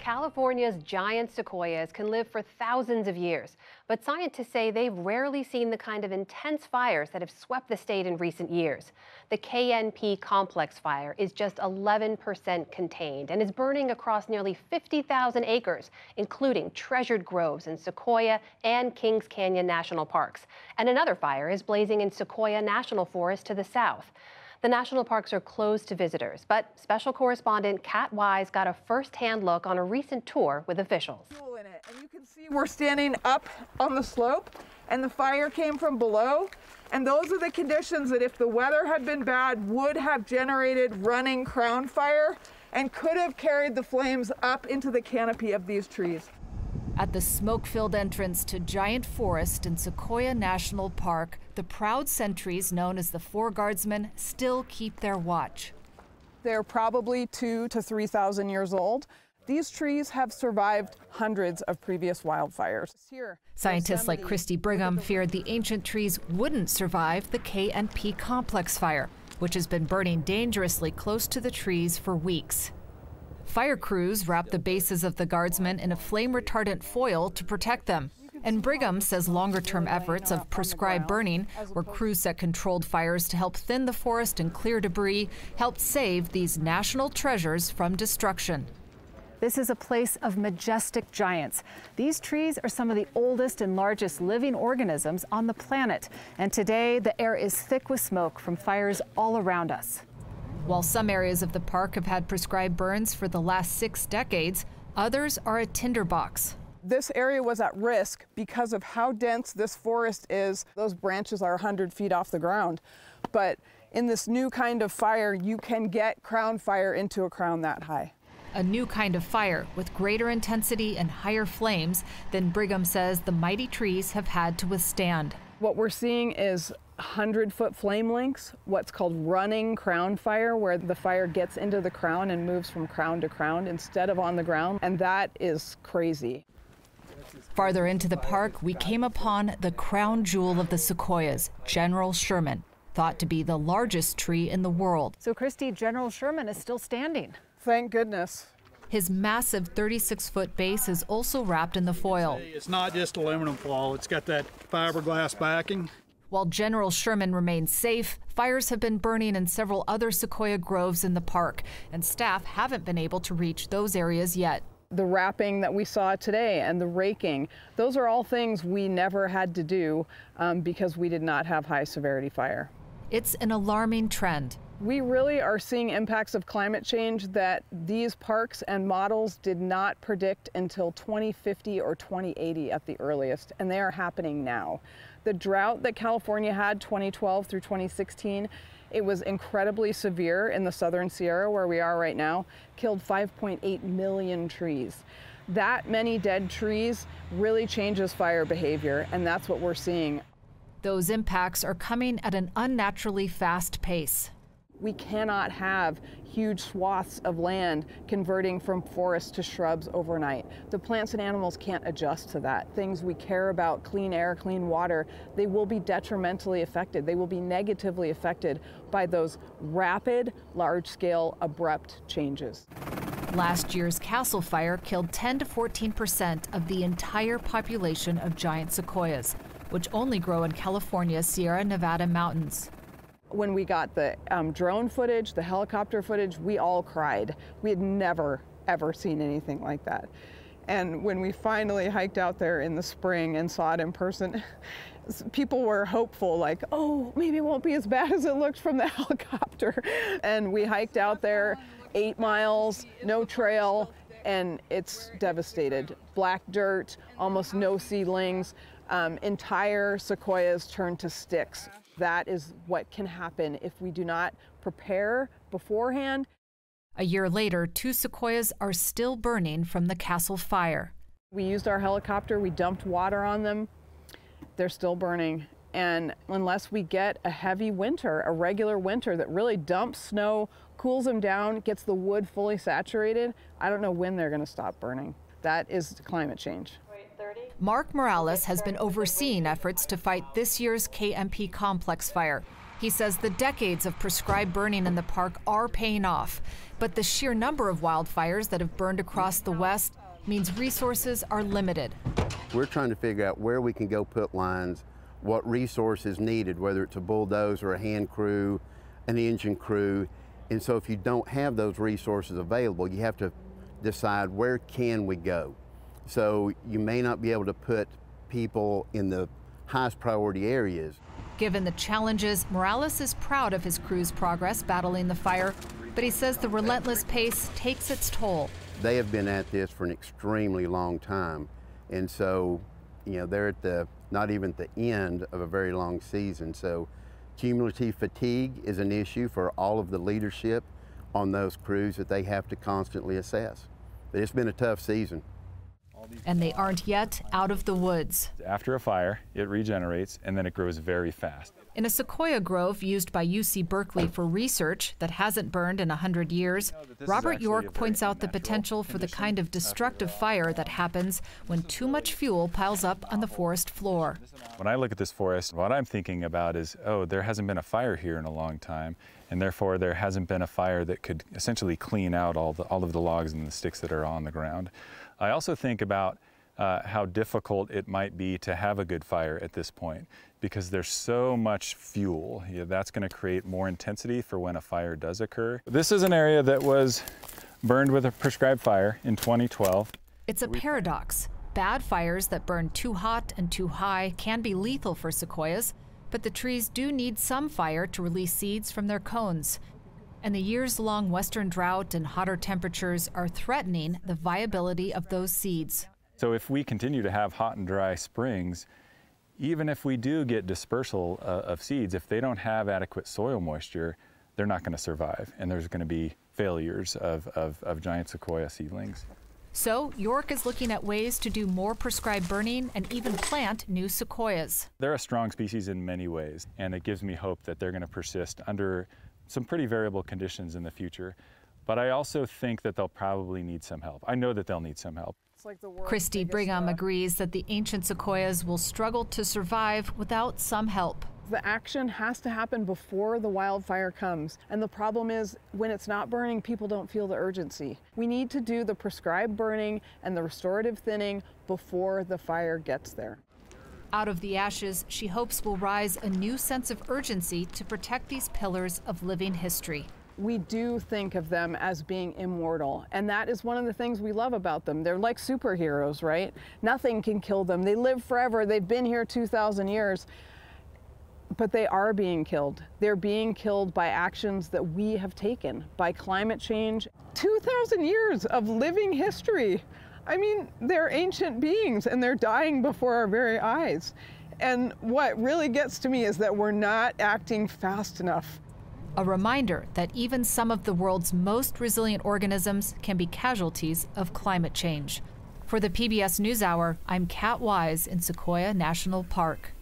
California's giant sequoias can live for thousands of years, but scientists say they've rarely seen the kind of intense fires that have swept the state in recent years. The KNP complex fire is just 11% contained and is burning across nearly 50,000 acres, including treasured groves in Sequoia and Kings Canyon National Parks. And another fire is blazing in Sequoia National Forest to the south. The national parks are closed to visitors, but special correspondent Kat Wise got a first-hand look on a recent tour with officials. And you can see we're standing up on the slope, and the fire came from below. And those are the conditions that, if the weather had been bad, would have generated running crown fire and could have carried the flames up into the canopy of these trees. At the smoke-filled entrance to Giant Forest in Sequoia National Park, the proud sentries known as the Four Guardsmen still keep their watch. They're probably 2,000 to 3,000 years old. These trees have survived hundreds of previous wildfires. Scientists like Christy Brigham feared the ancient trees wouldn't survive the KNP complex fire, which has been burning dangerously close to the trees for weeks. Fire crews wrapped the bases of the Guardsmen in a flame-retardant foil to protect them. And Brigham says longer-term efforts of prescribed burning, where crews set controlled fires to help thin the forest and clear debris, helped save these national treasures from destruction. This is a place of majestic giants. These trees are some of the oldest and largest living organisms on the planet. And today, the air is thick with smoke from fires all around us. While some areas of the park have had prescribed burns for the last 6 decades, others are a tinderbox. This area was at risk because of how dense this forest is. Those branches are 100 feet off the ground. But in this new kind of fire, you can get crown fire into a crown that high. A new kind of fire with greater intensity and higher flames than Brigham says the mighty trees have had to withstand. What we're seeing is 100-foot flame lengths, what's called running crown fire, where the fire gets into the crown and moves from crown to crown instead of on the ground, and that is crazy. Farther into the park, we came upon the crown jewel of the sequoias, General Sherman, thought to be the largest tree in the world. So, Christy, General Sherman is still standing. Thank goodness. His massive 36-foot base is also wrapped in the foil. It's not just aluminum foil, it's got that fiberglass backing. While General Sherman remains safe, fires have been burning in several other sequoia groves in the park, and staff haven't been able to reach those areas yet. The wrapping that we saw today and the raking, those are all things we never had to do because we did not have high severity fire. It's an alarming trend. We really are seeing impacts of climate change that these parks and models did not predict until 2050 or 2080 at the earliest, and they are happening now. The drought that California had 2012 through 2016, it was incredibly severe in the Southern Sierra, where we are right now, killed 5.8 million trees. That many dead trees really changes fire behavior, and that's what we're seeing. Those impacts are coming at an unnaturally fast pace. We cannot have huge swaths of land converting from forests to shrubs overnight. The plants and animals can't adjust to that. Things we care about, clean air, clean water, they will be detrimentally affected. They will be negatively affected by those rapid, large-scale, abrupt changes. Last year's Castle Fire killed 10 to 14% of the entire population of giant sequoias, which only grow in California's Sierra Nevada mountains. When we got the drone footage, the helicopter footage, we all cried. We had never, ever seen anything like that. And when we finally hiked out there in the spring and saw it in person, people were hopeful, like, oh, maybe it won't be as bad as it looked from the helicopter. And we hiked out there 8 miles, no trail, and it's devastated. Black dirt, almost no seedlings, entire sequoias turned to sticks. That is what can happen if we do not prepare beforehand. A year later, 2 sequoias are still burning from the Castle Fire. We used our helicopter, we dumped water on them. They're still burning. And unless we get a heavy winter, a regular winter that really dumps snow, cools them down, gets the wood fully saturated, I don't know when they're going to stop burning. That is climate change. Mark Morales has been overseeing efforts to fight this year's KNP complex fire. He says the decades of prescribed burning in the park are paying off, but the sheer number of wildfires that have burned across the West means resources are limited. We're trying to figure out where we can go put lines, what resources needed, whether it's a bulldozer, a hand crew, an engine crew. And so if you don't have those resources available, you have to decide where can we go. So you may not be able to put people in the highest priority areas. Given the challenges, Morales is proud of his crew's progress battling the fire, but he says the relentless pace takes its toll. They have been at this for an extremely long time. And so, they're at not even at the end of a very long season. So cumulative fatigue is an issue for all of the leadership on those crews that they have to constantly assess. But it's been a tough season. And they aren't yet out of the woods. After a fire, it regenerates and then it grows very fast. In a sequoia grove used by UC Berkeley for research that hasn't burned in 100 years, Robert York points out the potential for the kind of destructive fire that happens when too much fuel piles up on the forest floor. When I look at this forest, what I'm thinking about is, oh, there hasn't been a fire here in a long time, and therefore there hasn't been a fire that could essentially clean out all of the logs and the sticks that are on the ground. I also think about how difficult it might be to have a good fire at this point because there's so much fuel. That's going to create more intensity for when a fire does occur. This is an area that was burned with a prescribed fire in 2012. It's a paradox. Bad fires that burn too hot and too high can be lethal for sequoias, but the trees do need some fire to release seeds from their cones. And the years-long western drought and hotter temperatures are threatening the viability of those seeds. So if we continue to have hot and dry springs, even if we do get dispersal of seeds, if they don't have adequate soil moisture, they're not going to survive, and there's going to be failures of giant sequoia seedlings. So York is looking at ways to do more prescribed burning and even plant new sequoias. They're a strong species in many ways, and it gives me hope that they're going to persist under some pretty variable conditions in the future. But I also think that they'll probably need some help. I know that they'll need some help. Christy Brigham agrees that the ancient sequoias will struggle to survive without some help. The action has to happen before the wildfire comes. And the problem is when it's not burning, people don't feel the urgency. We need to do the prescribed burning and the restorative thinning before the fire gets there. Out of the ashes, she hopes will rise a new sense of urgency to protect these pillars of living history. We do think of them as being immortal, and that is one of the things we love about them. They're like superheroes, right? Nothing can kill them. They live forever. They've been here 2,000 years, but they are being killed. They're being killed by actions that we have taken, by climate change. 2,000 years of living history. I mean, they're ancient beings and they're dying before our very eyes. And what really gets to me is that we're not acting fast enough. A reminder that even some of the world's most resilient organisms can be casualties of climate change. For the PBS NewsHour, I'm Kat Wise in Sequoia National Park.